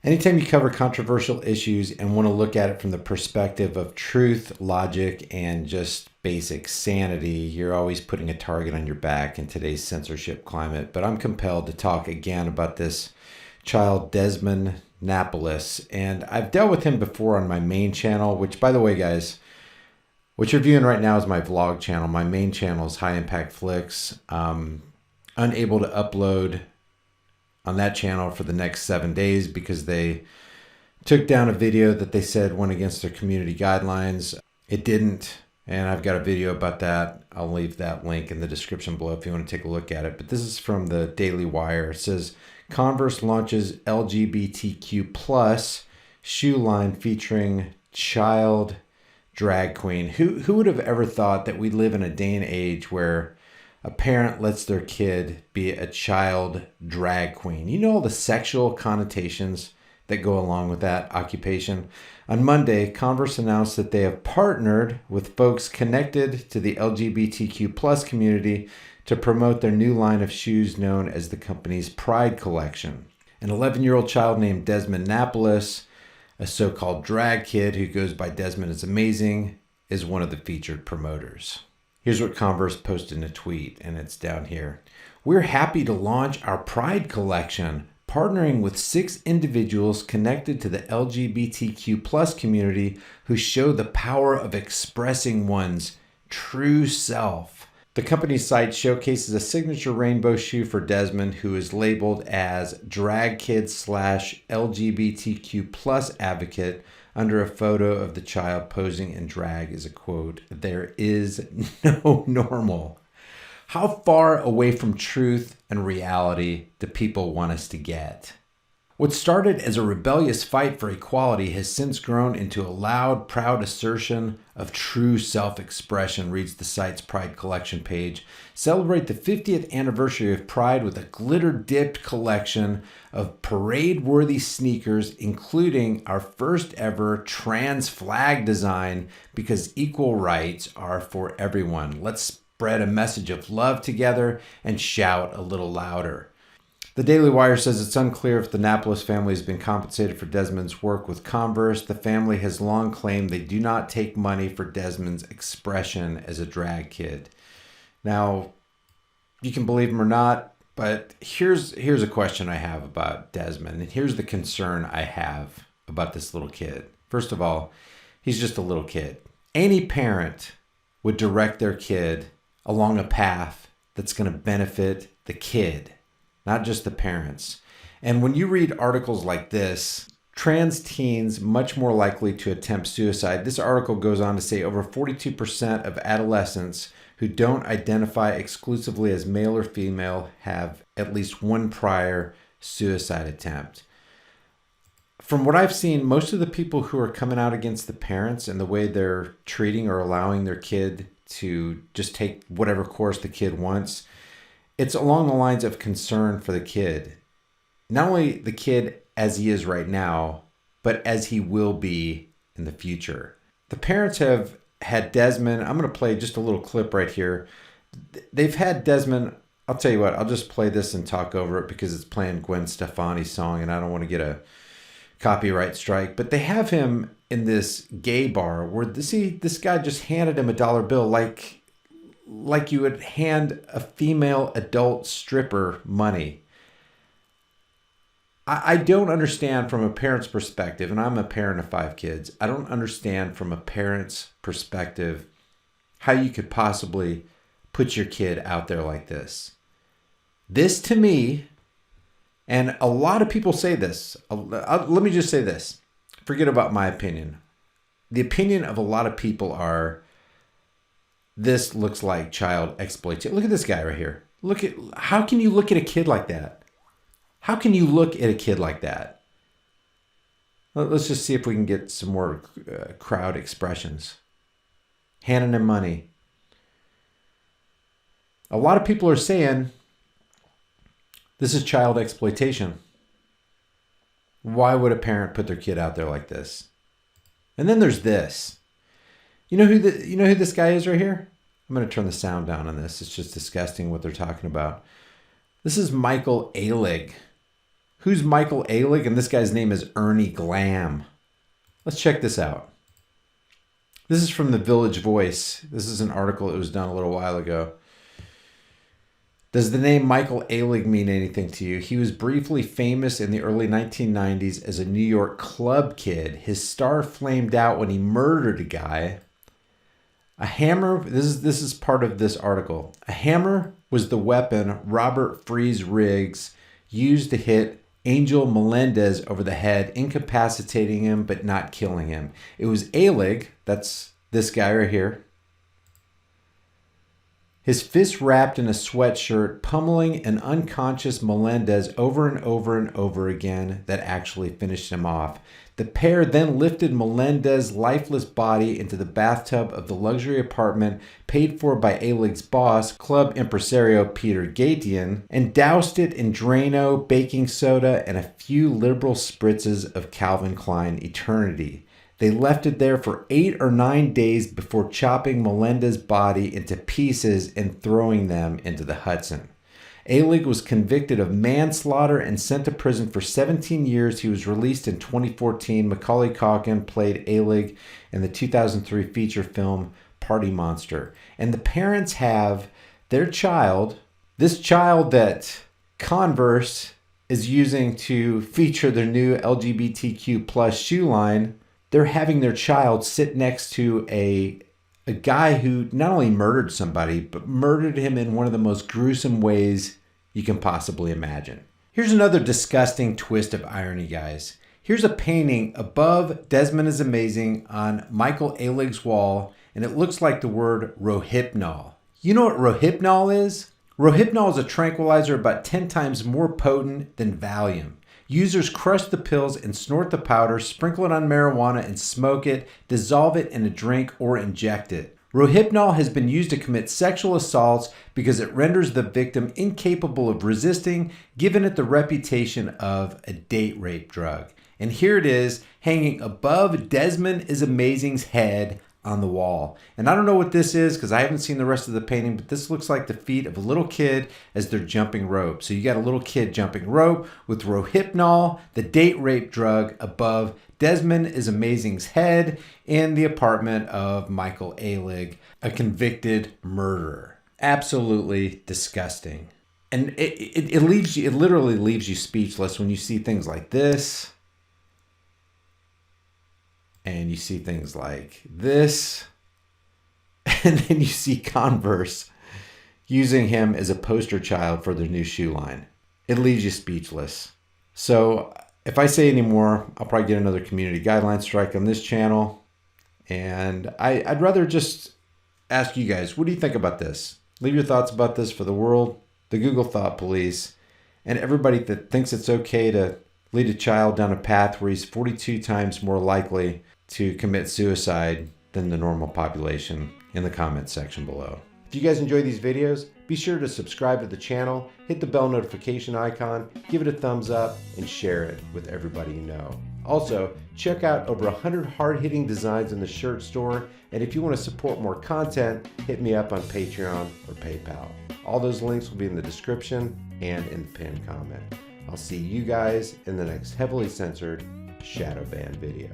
Anytime you cover controversial issues and want to look at it from the perspective of truth, logic, and just basic sanity, you're always putting a target on your back in today's censorship climate. But I'm compelled to talk again about this child, Desmond Napolis. And I've dealt with him before on my main channel, which, by the way, guys, what you're viewing right now is my vlog channel. My main channel is High Impact Flicks. Unable to upload on that channel for the next 7 days because they took down a video that they said went against their community guidelines. It didn't, and I've got a video about that. I'll leave that link in the description below if you want to take a look at it. But this is from the Daily Wire. It says, Converse launches LGBTQ plus shoe line featuring child drag queen. Who would have ever thought that we live in a day and age where a parent lets their kid be a child drag queen? You know all the sexual connotations that go along with that occupation. On Monday, Converse announced that they have partnered with folks connected to the LGBTQ plus community to promote their new line of shoes known as the company's Pride Collection. An 11-year-old child named Desmond Napolis, a so-called drag kid who goes by Desmond is Amazing, is one of the featured promoters. Here's what Converse posted in a tweet, and it's down here. We're happy to launch our Pride Collection, partnering with 6 individuals connected to the LGBTQ plus community who show the power of expressing one's true self. The company's site showcases a signature rainbow shoe for Desmond, who is labeled as drag kid / LGBTQ plus advocate. Under a photo of the child posing in drag is a quote, "There is no normal." How far away from truth and reality do people want us to get? What started as a rebellious fight for equality has since grown into a loud, proud assertion of true self-expression, reads the site's Pride Collection page. Celebrate the 50th anniversary of Pride with a glitter-dipped collection of parade-worthy sneakers, including our first ever trans flag design, because equal rights are for everyone. Let's spread a message of love together and shout a little louder. The Daily Wire says it's unclear if the Napolis family has been compensated for Desmond's work with Converse. The family has long claimed they do not take money for Desmond's expression as a drag kid. Now, you can believe him or not, but here's a question I have about Desmond, and here's the concern I have about this little kid. First of all, he's just a little kid. Any parent would direct their kid along a path that's going to benefit the kid, not just the parents. And when you read articles like this, trans teens much more likely to attempt suicide. This article goes on to say over 42% of adolescents who don't identify exclusively as male or female have at least one prior suicide attempt. From what I've seen, most of the people who are coming out against the parents and the way they're treating or allowing their kid to just take whatever course the kid wants, it's along the lines of concern for the kid. Not only the kid as he is right now, but as he will be in the future. The parents have had Desmond. I'm going to play just a little clip right here. They've had Desmond. I'll tell you what, I'll just play this and talk over it because it's playing Gwen Stefani's song and I don't want to get a copyright strike. But they have him in this gay bar where this guy just handed him a dollar bill like you would hand a female adult stripper money. I don't understand from a parent's perspective, and I'm a parent of 5 kids. I don't understand from a parent's perspective how you could possibly put your kid out there like this. This to me, and a lot of people say this, let me just say this. Forget about my opinion. The opinion of a lot of people are, this looks like child exploitation. Look at this guy right here. How can you look at a kid like that? How can you look at a kid like that? Let's just see if we can get some more crowd expressions. Handing him money. A lot of people are saying this is child exploitation. Why would a parent put their kid out there like this? And then there's this. You know who this guy is right here? I'm going to turn the sound down on this. It's just disgusting what they're talking about. This is Michael Alig. Who's Michael Alig? And this guy's name is Ernie Glam. Let's check this out. This is from the Village Voice. This is an article that was done a little while ago. Does the name Michael Alig mean anything to you? He was briefly famous in the early 1990s as a New York club kid. His star flamed out when he murdered a guy. A hammer, this is part of this article. A hammer was the weapon Robert Freeze Riggs used to hit Angel Melendez over the head, incapacitating him but not killing him. It was Alig, that's this guy right here, his fist wrapped in a sweatshirt, pummeling an unconscious Melendez over and over and over again, that actually finished him off. The pair then lifted Melendez's lifeless body into the bathtub of the luxury apartment paid for by Alig's boss, club impresario Peter Gatian, and doused it in Drano, baking soda, and a few liberal spritzes of Calvin Klein Eternity. They left it there for 8 or 9 days before chopping Melendez's body into pieces and throwing them into the Hudson. Alig was convicted of manslaughter and sent to prison for 17 years. He was released in 2014. Macaulay Culkin played Alig in the 2003 feature film Party Monster. And the parents have their child, this child that Converse is using to feature their new LGBTQ plus shoe line. They're having their child sit next to a guy who not only murdered somebody, but murdered him in one of the most gruesome ways you can possibly imagine. Here's another disgusting twist of irony, guys. Here's a painting above Desmond is Amazing on Michael Alig's wall, and it looks like the word Rohypnol. You know what Rohypnol is? Rohypnol is a tranquilizer about 10 times more potent than Valium. Users crush the pills and snort the powder, sprinkle it on marijuana and smoke it, dissolve it in a drink, or inject it. Rohypnol has been used to commit sexual assaults because it renders the victim incapable of resisting, giving it the reputation of a date rape drug. And here it is, hanging above Desmond is Amazing's head on the wall. And I don't know what this is because I haven't seen the rest of the painting, but this looks like the feet of a little kid as they're jumping rope. So you got a little kid jumping rope with Rohypnol, the date rape drug, above Desmond is Amazing's head in the apartment of Michael Alig, a convicted murderer. Absolutely disgusting. And it literally leaves you speechless when you see things like this. And you see things like this, and then you see Converse using him as a poster child for their new shoe line. It leaves you speechless. So if I say any more, I'll probably get another community guideline strike on this channel. And I'd rather just ask you guys, what do you think about this? Leave your thoughts about this for the world, the Google Thought Police, and everybody that thinks it's okay to lead a child down a path where he's 42 times more likely to commit suicide than the normal population in the comments section below. If you guys enjoy these videos, be sure to subscribe to the channel, hit the bell notification icon, give it a thumbs up, and share it with everybody you know. Also, check out over 100 hard-hitting designs in the shirt store, and if you want to support more content, hit me up on Patreon or PayPal. All those links will be in the description and in the pinned comment. I'll see you guys in the next heavily censored shadow ban video.